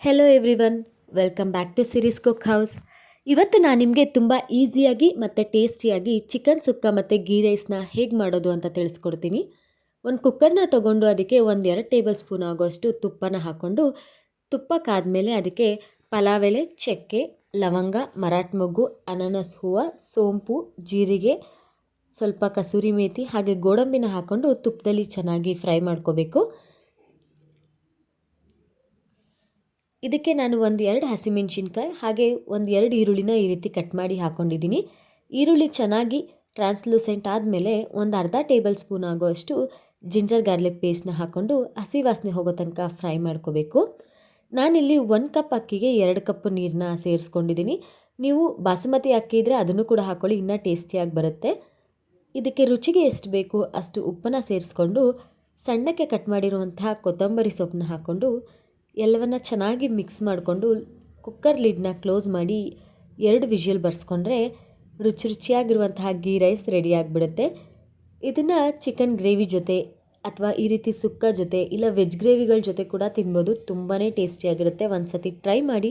Hello everyone, welcome back to Siri's cook house. ಇವತ್ತು ನಾನು ನಿಮಗೆ ತುಂಬ ಈಸಿಯಾಗಿ ಮತ್ತು ಟೇಸ್ಟಿಯಾಗಿ ಚಿಕನ್ ಸುಕ್ಕ ಮತ್ತು ಗೀ ರೈಸ್ನ ಹೇಗೆ ಮಾಡೋದು ಅಂತ ತಿಳಿಸ್ಕೊಡ್ತೀನಿ. ಒಂದು ಕುಕ್ಕರ್ನ ತೊಗೊಂಡು ಅದಕ್ಕೆ 1-2 ಟೇಬಲ್ ಸ್ಪೂನ್ ಆಗೋಷ್ಟು ತುಪ್ಪನ ಹಾಕ್ಕೊಂಡು, ತುಪ್ಪ ಕಾದ್ಮೇಲೆ ಅದಕ್ಕೆ ಪಲಾವ್ ಎಲೆ, ಚಕ್ಕೆ, ಲವಂಗ, ಮರಾಠ ಮೊಗ್ಗು, ಅನಾನಸ್ ಹೂವು, ಸೋಂಪು, ಜೀರಿಗೆ, ಸ್ವಲ್ಪ ಕಸೂರಿ ಮೇಥಿ ಹಾಗೆ ಗೋಡಂಬಿನ ಹಾಕ್ಕೊಂಡು ತುಪ್ಪದಲ್ಲಿ ಚೆನ್ನಾಗಿ ಫ್ರೈ ಮಾಡ್ಕೋಬೇಕು. ಇದಕ್ಕೆ ನಾನು 1-2 ಹಸಿಮೆಣಸಿನ್ಕಾಯಿ ಹಾಗೆ 1-2 ಈರುಳ್ಳಿನ ಈ ರೀತಿ ಕಟ್ ಮಾಡಿ ಹಾಕ್ಕೊಂಡಿದ್ದೀನಿ. ಈರುಳ್ಳಿ ಚೆನ್ನಾಗಿ ಟ್ರಾನ್ಸ್ಲೂಸೆಂಟ್ ಆದಮೇಲೆ ಒಂದು ಅರ್ಧ ಟೇಬಲ್ ಸ್ಪೂನ್ ಆಗೋಷ್ಟು ಜಿಂಜರ್ ಗಾರ್ಲಿಕ್ ಪೇಸ್ಟ್ನ ಹಾಕ್ಕೊಂಡು ಹಸಿ ವಾಸನೆ ಹೋಗೋ ತನಕ ಫ್ರೈ ಮಾಡ್ಕೋಬೇಕು. ನಾನಿಲ್ಲಿ 1 ಕಪ್ ಅಕ್ಕಿಗೆ 2 ಕಪ್ ನೀರನ್ನ ಸೇರಿಸ್ಕೊಂಡಿದ್ದೀನಿ. ನೀವು ಬಾಸುಮತಿ ಅಕ್ಕಿ ಇದ್ದರೆ ಅದನ್ನು ಕೂಡ ಹಾಕ್ಕೊಳ್ಳಿ, ಇನ್ನೂ ಟೇಸ್ಟಿಯಾಗಿ ಬರುತ್ತೆ. ಇದಕ್ಕೆ ರುಚಿಗೆ ಎಷ್ಟು ಬೇಕು ಅಷ್ಟು ಉಪ್ಪನ್ನು ಸೇರಿಸ್ಕೊಂಡು ಸಣ್ಣಕ್ಕೆ ಕಟ್ ಮಾಡಿರುವಂತಹ ಕೊತ್ತಂಬರಿ ಸೊಪ್ಪನ್ನ ಹಾಕ್ಕೊಂಡು ಎಲ್ಲವನ್ನ ಚೆನ್ನಾಗಿ ಮಿಕ್ಸ್ ಮಾಡಿಕೊಂಡು ಕುಕ್ಕರ್ ಲಿಡ್ನ ಕ್ಲೋಸ್ ಮಾಡಿ 2 ವಿಷಲ್ ಬರ್ಸ್ಕೊಂಡ್ರೆ ರುಚಿಯಾಗಿರುವಂತಹ ಗೀ ರೈಸ್ ರೆಡಿ ಆಗಿಬಿಡುತ್ತೆ. ಇದನ್ನು ಚಿಕನ್ ಗ್ರೇವಿ ಜೊತೆ ಅಥವಾ ಈ ರೀತಿ ಸುಕ್ಕ ಜೊತೆ ಇಲ್ಲ ವೆಜ್ ಗ್ರೇವಿಗಳ ಜೊತೆ ಕೂಡ ತಿನ್ಬೋದು. ತುಂಬಾ ಟೇಸ್ಟಿಯಾಗಿರುತ್ತೆ. ಒಂದು ಸತಿ ಟ್ರೈ ಮಾಡಿ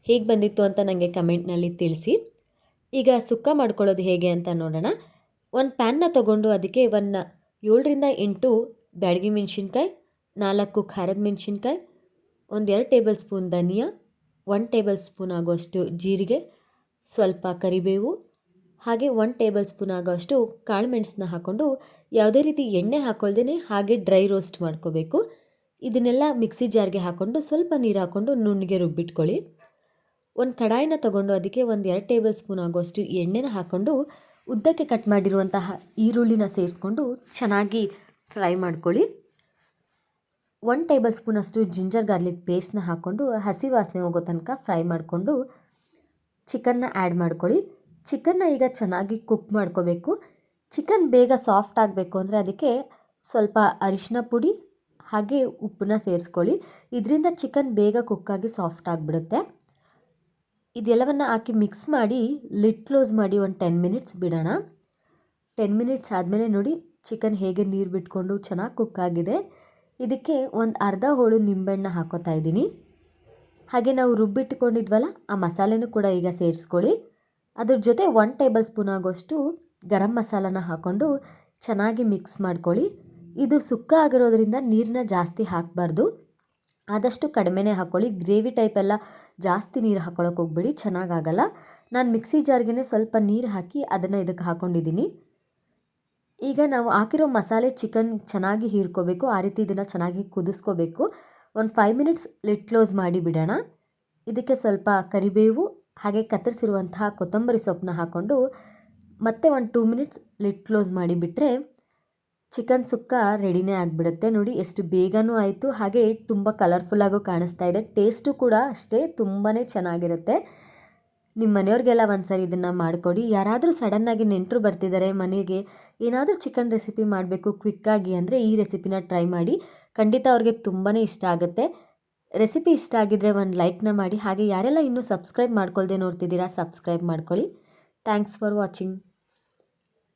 ಹೇಗೆ ಬಂದಿತ್ತು ಅಂತ ನನಗೆ ಕಮೆಂಟ್ನಲ್ಲಿ ತಿಳಿಸಿ. ಈಗ ಸುಕ್ಕ ಮಾಡ್ಕೊಳ್ಳೋದು ಹೇಗೆ ಅಂತ ನೋಡೋಣ. ಒಂದು ಪ್ಯಾನ್ನ ತೊಗೊಂಡು ಅದಕ್ಕೆ 7-8 ಬ್ಯಾಡಗಿ ಮೆಣಸಿನ್ಕಾಯಿ, 4 ಖಾರದ ಮೆಣಸಿನ್ಕಾಯಿ, 1-2 ಟೇಬಲ್ ಸ್ಪೂನ್ ಧನಿಯಾ, 1 ಟೇಬಲ್ ಸ್ಪೂನ್ ಆಗೋಷ್ಟು ಜೀರಿಗೆ, ಸ್ವಲ್ಪ ಕರಿಬೇವು ಹಾಗೆ 1 ಟೇಬಲ್ ಸ್ಪೂನ್ ಆಗೋಷ್ಟು ಕಾಳು ಮೆಣಸನ್ನ ಹಾಕ್ಕೊಂಡು ಯಾವುದೇ ರೀತಿ ಎಣ್ಣೆ ಹಾಕ್ಕೊಳ್ದೇ ಹಾಗೆ ಡ್ರೈ ರೋಸ್ಟ್ ಮಾಡ್ಕೋಬೇಕು. ಇದನ್ನೆಲ್ಲ ಮಿಕ್ಸಿ ಜಾರ್ಗೆ ಹಾಕ್ಕೊಂಡು ಸ್ವಲ್ಪ ನೀರು ಹಾಕ್ಕೊಂಡು ನುಣ್ಣಗೆ ರುಬ್ಬಿಟ್ಕೊಳ್ಳಿ. ಒಂದು ಕಡಾಯಿನ ತೊಗೊಂಡು ಅದಕ್ಕೆ 1-2 ಟೇಬಲ್ ಸ್ಪೂನ್ ಆಗೋಷ್ಟು ಎಣ್ಣೆನ ಹಾಕ್ಕೊಂಡು ಉದ್ದಕ್ಕೆ ಕಟ್ ಮಾಡಿರುವಂತಹ ಈರುಳ್ಳಿನ ಸೇರಿಸ್ಕೊಂಡು ಚೆನ್ನಾಗಿ ಫ್ರೈ ಮಾಡ್ಕೊಳ್ಳಿ. 1 ಟೇಬಲ್ ಸ್ಪೂನಷ್ಟು ಜಿಂಜರ್ ಗಾರ್ಲಿಕ್ ಪೇಸ್ಟ್ನ ಹಾಕ್ಕೊಂಡು ಹಸಿ ವಾಸನೆ ಹೋಗೋ ತನಕ ಫ್ರೈ ಮಾಡಿಕೊಂಡು ಚಿಕನ್ನ ಆ್ಯಡ್ ಮಾಡ್ಕೊಳ್ಳಿ. ಚಿಕನ್ನ ಈಗ ಚೆನ್ನಾಗಿ ಕುಕ್ ಮಾಡ್ಕೋಬೇಕು. ಚಿಕನ್ ಬೇಗ ಸಾಫ್ಟ್ ಆಗಬೇಕು ಅಂದರೆ ಅದಕ್ಕೆ ಸ್ವಲ್ಪ ಅರಿಶಿನ ಪುಡಿ ಹಾಗೆ ಉಪ್ಪನ್ನ ಸೇರಿಸ್ಕೊಳ್ಳಿ. ಇದರಿಂದ ಚಿಕನ್ ಬೇಗ ಕುಕ್ಕಾಗಿ ಸಾಫ್ಟ್ ಆಗಿಬಿಡುತ್ತೆ. ಇದೆಲ್ಲವನ್ನು ಹಾಕಿ ಮಿಕ್ಸ್ ಮಾಡಿ ಲಿಡ್ ಕ್ಲೋಸ್ ಮಾಡಿ ಒಂದು 10 ಮಿನಿಟ್ಸ್ ಬಿಡೋಣ. 10 ಮಿನಿಟ್ಸ್ ಆದಮೇಲೆ ನೋಡಿ ಚಿಕನ್ ಹೇಗೆ ನೀರು ಬಿಟ್ಕೊಂಡು ಚೆನ್ನಾಗಿ ಕುಕ್ ಆಗಿದೆ. ಇದಕ್ಕೆ ಒಂದು ಅರ್ಧ ಹೋಳು ನಿಂಬೆಹಣ್ಣು ಹಾಕೋತಾ ಇದ್ದೀನಿ. ಹಾಗೆ ನಾವು ರುಬ್ಬಿಟ್ಕೊಂಡಿದ್ವಲ್ಲ ಆ ಮಸಾಲೆನೂ ಕೂಡ ಈಗ ಸೇರಿಸ್ಕೊಳ್ಳಿ. ಅದ್ರ ಜೊತೆ 1 ಟೇಬಲ್ ಸ್ಪೂನ್ ಆಗೋಷ್ಟು ಗರಂ ಮಸಾಲನ ಹಾಕ್ಕೊಂಡು ಚೆನ್ನಾಗಿ ಮಿಕ್ಸ್ ಮಾಡ್ಕೊಳ್ಳಿ. ಇದು ಸುಕ್ಕ ಆಗಿರೋದ್ರಿಂದ ನೀರನ್ನ ಜಾಸ್ತಿ ಹಾಕಬಾರ್ದು, ಆದಷ್ಟು ಕಡಿಮೆನೇ ಹಾಕ್ಕೊಳ್ಳಿ. ಗ್ರೇವಿ ಟೈಪ್ ಎಲ್ಲ ಜಾಸ್ತಿ ನೀರು ಹಾಕ್ಕೊಳ್ಳೋಕೆ ಹೋಗ್ಬೇಡಿ, ಚೆನ್ನಾಗಾಗಲ್ಲ. ನಾನು ಮಿಕ್ಸಿ ಜಾರ್ಗೆ ಸ್ವಲ್ಪ ನೀರು ಹಾಕಿ ಅದನ್ನು ಇದಕ್ಕೆ ಹಾಕ್ಕೊಂಡಿದ್ದೀನಿ. ಈಗ ನಾವು ಹಾಕಿರೋ ಮಸಾಲೆ ಚಿಕನ್ ಚೆನ್ನಾಗಿ ಹೀರ್ಕೋಬೇಕು. ಆ ರೀತಿ ಇದನ್ನು ಚೆನ್ನಾಗಿ ಕುದಿಸ್ಕೋಬೇಕು. ಒಂದು 5 ಮಿನಿಟ್ಸ್ ಲಿಡ್ ಕ್ಲೋಸ್ ಮಾಡಿ ಬಿಡೋಣ. ಇದಕ್ಕೆ ಸ್ವಲ್ಪ ಕರಿಬೇವು ಹಾಗೆ ಕತ್ತರಿಸಿರುವಂತಹ ಕೊತ್ತಂಬರಿ ಸೊಪ್ಪನ್ನ ಹಾಕ್ಕೊಂಡು ಮತ್ತೆ ಒಂದು 2 ಮಿನಿಟ್ಸ್ ಲಿಡ್ ಕ್ಲೋಸ್ ಮಾಡಿಬಿಟ್ರೆ ಚಿಕನ್ ಸುಕ್ಕ ರೆಡಿನೇ ಆಗಿಬಿಡುತ್ತೆ. ನೋಡಿ ಎಷ್ಟು ಬೇಗನೂ ಆಯಿತು, ಹಾಗೆ ತುಂಬ ಕಲರ್ಫುಲ್ಲಾಗೂ ಕಾಣಿಸ್ತಾ ಇದೆ. ಟೇಸ್ಟು ಕೂಡ ಅಷ್ಟೇ ತುಂಬಾ ಚೆನ್ನಾಗಿರುತ್ತೆ. ನಿಮ್ಮ ಮನೆಯವ್ರಿಗೆಲ್ಲ ಒಂದ್ಸರಿ ಇದನ್ನು ಮಾಡಿಕೊಡಿ. ಯಾರಾದರೂ ಸಡನ್ನಾಗಿ ನೆಂಟರು ಬರ್ತಿದ್ದಾರೆ ಮನೆಗೆ, ಏನಾದರೂ ಚಿಕನ್ ರೆಸಿಪಿ ಮಾಡಬೇಕು ಕ್ವಿಕ್ಕಾಗಿ ಅಂದರೆ ಈ ರೆಸಿಪಿನ ಟ್ರೈ ಮಾಡಿ. ಖಂಡಿತ ಅವ್ರಿಗೆ ತುಂಬಾ ಇಷ್ಟ ಆಗುತ್ತೆ. ರೆಸಿಪಿ ಇಷ್ಟ ಆಗಿದ್ದರೆ ಒಂದು ಲೈಕ್ನ ಮಾಡಿ. ಹಾಗೆ ಯಾರೆಲ್ಲ ಇನ್ನೂ ಸಬ್ಸ್ಕ್ರೈಬ್ ಮಾಡ್ಕೊಳ್ದೆ ನೋಡ್ತಿದ್ದೀರಾ ಸಬ್ಸ್ಕ್ರೈಬ್ ಮಾಡ್ಕೊಳ್ಳಿ. Thanks for watching.